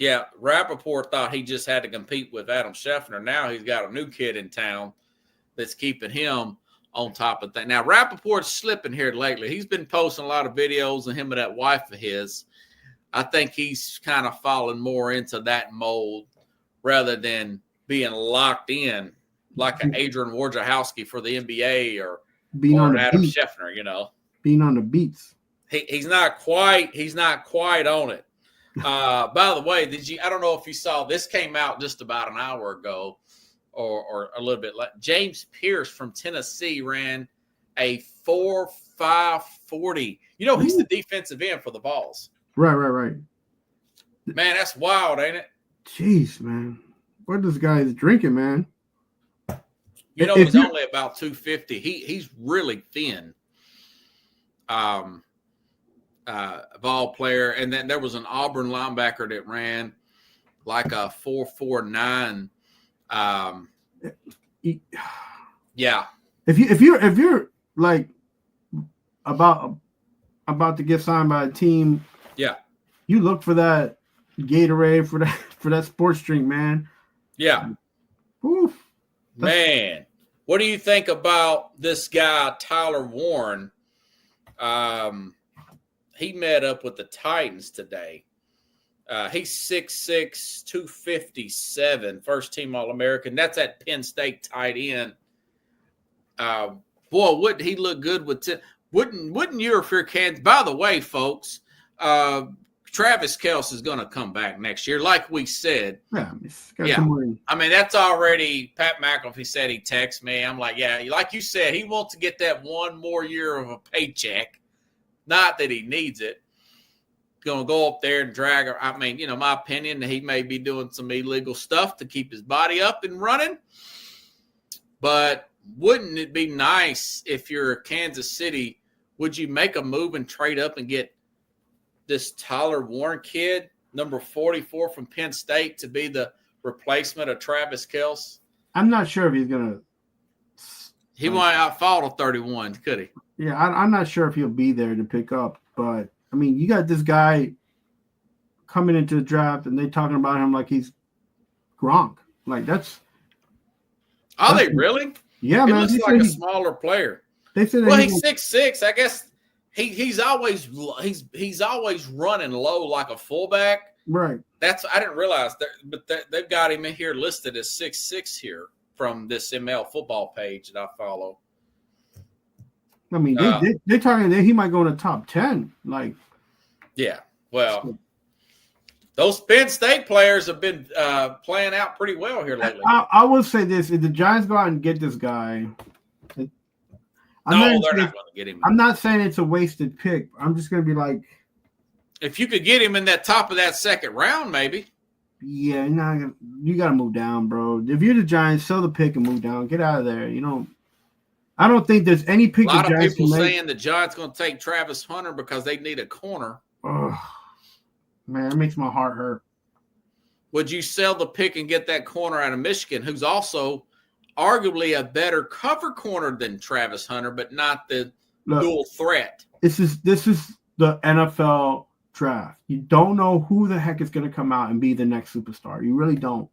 Rappaport thought he just had to compete with Adam Schefter. Now he's got a new kid in town that's keeping him on top of that. Now, Rappaport's slipping here lately. He's been posting a lot of videos of him and that wife of his. I think he's kind of fallen more into that mold rather than being locked in like an Adrian Wojciechowski for the NBA or Adam Schefter, Being on the beats. He's not quite on it. By the way, I don't know if you saw, this came out just about an hour ago or a little bit less. James Pierce from Tennessee ran a 4.540. He's the defensive end for the Vols. Right. Man, that's wild, ain't it? Jeez, man. What this guy is drinking, man? He's only about 250. He's really thin. Vol player, and then there was an Auburn linebacker that ran like a 4.49. Yeah. If you're like about to get signed by a team, Yeah. you look for that Gatorade for that sports drink, man. Yeah. Oof. Man, what do you think about this guy, Tyler Warren? He met up with the Titans today. He's 6'6", 257, first team All-American. That's at Penn State tight end. Boy, wouldn't he look good with wouldn't you if you're Kansas? By the way, folks, Travis Kelce is going to come back next year, like we said. Yeah. I mean, that's already Pat McAfee said. He texted me. I'm like, yeah, like you said, he wants to get that one more year of a paycheck. Not that he needs it. Going to go up there and drag her. I mean, my opinion, he may be doing some illegal stuff to keep his body up and running. But wouldn't it be nice if you're Kansas City? Would you make a move and trade up and get this Tyler Warren kid, number 44 from Penn State, to be the replacement of Travis Kelce? I'm not sure if he's going to. He might outfall a 31, could he? Yeah, I'm not sure if he'll be there to pick up. But, I mean, you got this guy coming into the draft, and they talking about him like he's Gronk. Like, that's – Are they really? Yeah, he man. Looks like a smaller player. They said well, he's 6'6". I guess he's always running low like a fullback. Right. I didn't realize that, but they've got him in here listed as 6'6" here from this ML football page that I follow. I mean, they're talking that he might go in the top 10. Like, yeah. Well, those Penn State players have been playing out pretty well here lately. I will say this: if the Giants go out and get this guy, they're not going to get him. I'm not saying it's a wasted pick. I'm just going to be like, if you could get him in that top of that second round, maybe. Yeah, you got to move down, bro. If you're the Giants, sell the pick and move down. Get out of there. I don't think there's any pick. A lot of people saying the Giants going to take Travis Hunter because they need a corner. Oh, man, it makes my heart hurt. Would you sell the pick and get that corner out of Michigan, who's also arguably a better cover corner than Travis Hunter, but not the dual threat? This is the NFL draft. You don't know who the heck is going to come out and be the next superstar. You really don't.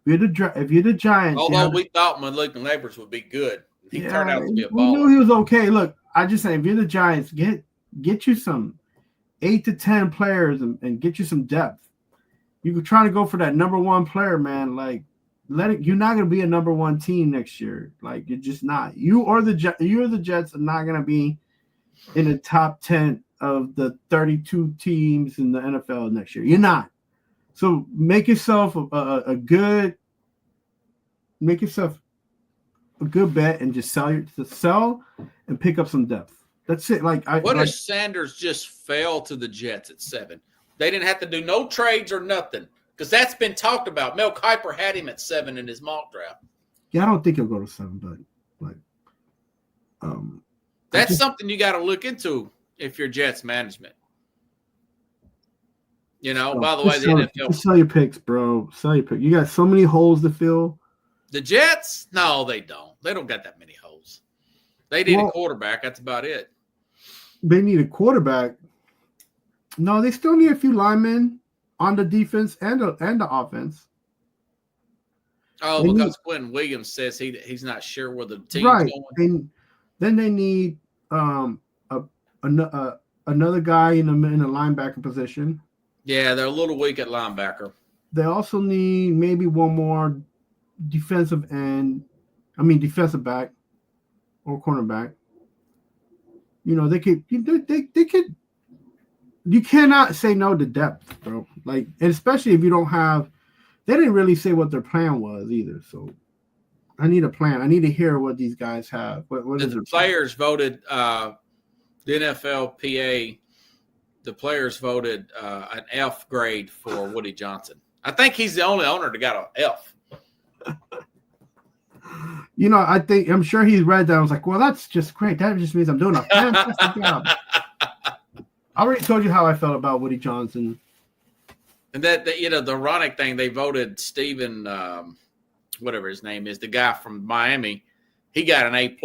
If you're the Giants, although we thought Malik Neighbors would be good. He turned out to be a baller. We knew he was okay. Look, I just say if you're the Giants, get you some 8 to 10 players and get you some depth. You could try to go for that number one player, man. Like, you're not going to be a number one team next year. Like, you're just not. You or the Jets are not going to be in the top 10 of the 32 teams in the NFL next year. You're not. So make yourself a good bet and just sell and pick up some depth. That's it. What if Sanders just fell to the Jets at 7? They didn't have to do no trades or nothing because that's been talked about. Mel Kiper had him at 7 in his mock draft. Yeah, I don't think he'll go to 7, but that's something you got to look into if you're Jets management. By the way, the NFL. Sell your picks, bro. Sell your picks. You got so many holes to fill. The Jets? No, they don't. They don't got that many holes. They need a quarterback. That's about it. They need a quarterback. No, they still need a few linemen on the defense and the offense. Oh, because Quentin Williams says he's not sure where the team's going. And then they need another guy in the linebacker position. Yeah, they're a little weak at linebacker. They also need maybe one more defensive back or cornerback. They could. You cannot say no to depth, bro. Like, and especially if you don't have. They didn't really say what their plan was either. So, I need a plan. I need to hear what these guys have. What is the players voted? The NFLPA. The players voted an F grade for Woody Johnson. I think he's the only owner that got an F. I'm sure he read that. I was like, well, that's just great. That just means I'm doing a fantastic job. I already told you how I felt about Woody Johnson. And that the ironic thing, they voted Stephen whatever his name is, the guy from Miami, he got an A+.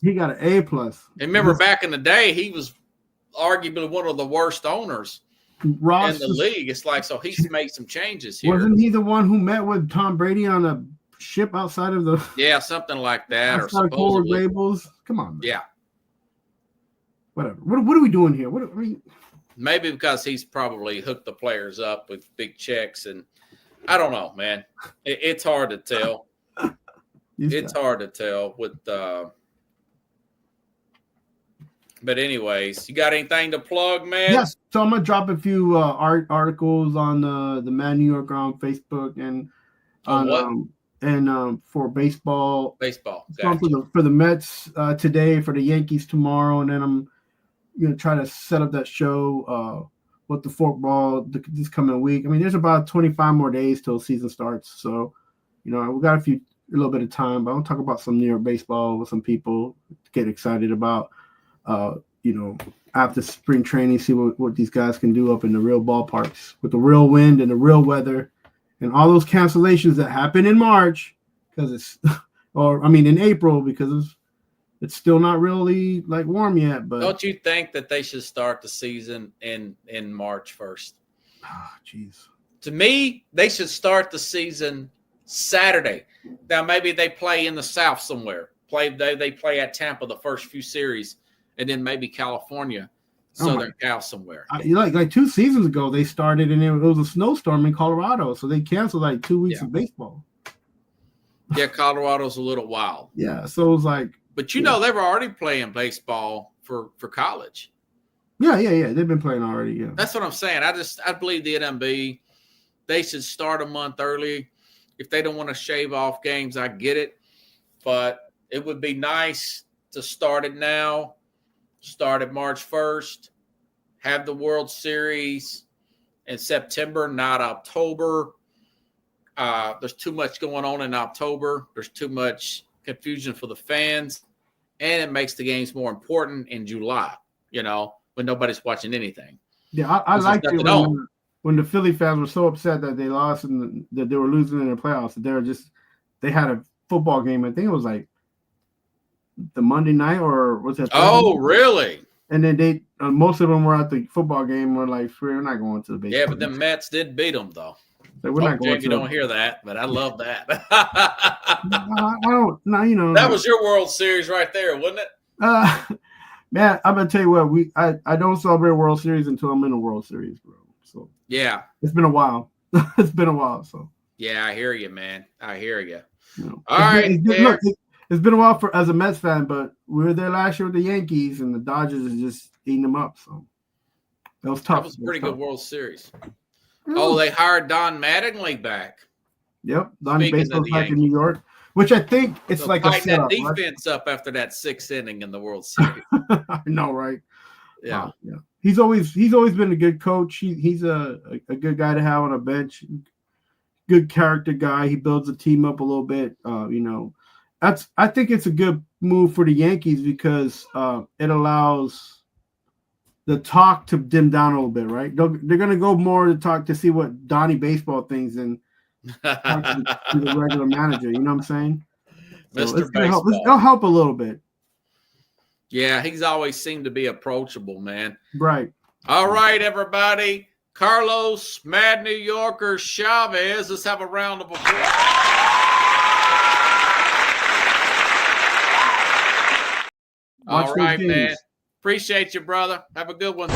He got an A+. And remember, back in the day, he was arguably one of the worst owners Ross in the league. It's like, so he's made some changes here. Wasn't he the one who met with Tom Brady on a ship outside of the? Yeah, something like that. Or Coral supposedly. Gables. Come on, man. Yeah. Whatever. What are we doing here? What are we? Maybe because he's probably hooked the players up with big checks, and I don't know, man. It's hard to tell. It's hard to tell with. But anyways, you got anything to plug, man? Yes. So I'm gonna drop a few articles on the Man New Yorker on Facebook and for baseball. Baseball. Gotcha. For the Mets today, for the Yankees tomorrow, and then I'm gonna try to set up that show with the football this coming week. I mean, there's about 25 more days till season starts, so we got a little bit of time. But I'll talk about some New York baseball with some people to get excited about. After spring training, see what these guys can do up in the real ballparks with the real wind and the real weather and all those cancellations that happen in March because in April because it's still not really like warm yet. But don't you think that they should start the season in March 1st? Oh, jeez. To me, they should start the season Saturday. Now maybe they play in the South somewhere. They play at Tampa the first few series. And then maybe California, Southern Cal somewhere. Like 2 seasons ago, they started and it was a snowstorm in Colorado, so they canceled like 2 weeks of baseball. Yeah, Colorado's a little wild. Yeah, so it was like. But they were already playing baseball for college. Yeah, they've been playing already. Yeah, that's what I'm saying. I believe the NMB, they should start a month early. If they don't want to shave off games, I get it, but it would be nice to start it now. Start at March 1st, have the World Series in September, not October. There's too much going on in October. There's too much confusion for the fans, and it makes the games more important in July, when nobody's watching anything. Yeah, I liked it when the Philly fans were so upset that they lost and that they were losing in the playoffs. They had a football game. I think it was like the Monday night or was it? Oh, really? And then they most of them were at the football game. We're like, we're not going to the baseball. Yeah, but the Mets did beat them though. So we're not going you don't hear that, but I love that. I don't. No, that was your World Series right there, wasn't it? Man, I'm gonna tell you what. I don't celebrate World Series until I'm in a World Series, bro. So yeah, it's been a while. It's been a while. So yeah, I hear you, man. I hear you. All right, look. It's been a while as a Mets fan, but we were there last year with the Yankees, and the Dodgers is just eating them up. So that was tough. That was a pretty good World Series. Oh, they hired Don Mattingly back. Yep, Don Baseball's back in New York, which I think it's like a setup, that defense up after that 6th inning in the World Series. I know, right? Yeah, yeah. He's always been a good coach. He's a good guy to have on a bench. Good character guy. He builds a team up a little bit. I think it's a good move for the Yankees because it allows the talk to dim down a little bit, right? They're going to go more to talk to see what Donnie Baseball thinks and talk to the regular manager. You know what I'm saying? So Mr. Baseball. It'll help a little bit. Yeah, he's always seemed to be approachable, man. Right. All right, everybody. Carlos, Mad New Yorker, Chavez. Let's have a round of applause. All right, man. Appreciate you, brother. Have a good one.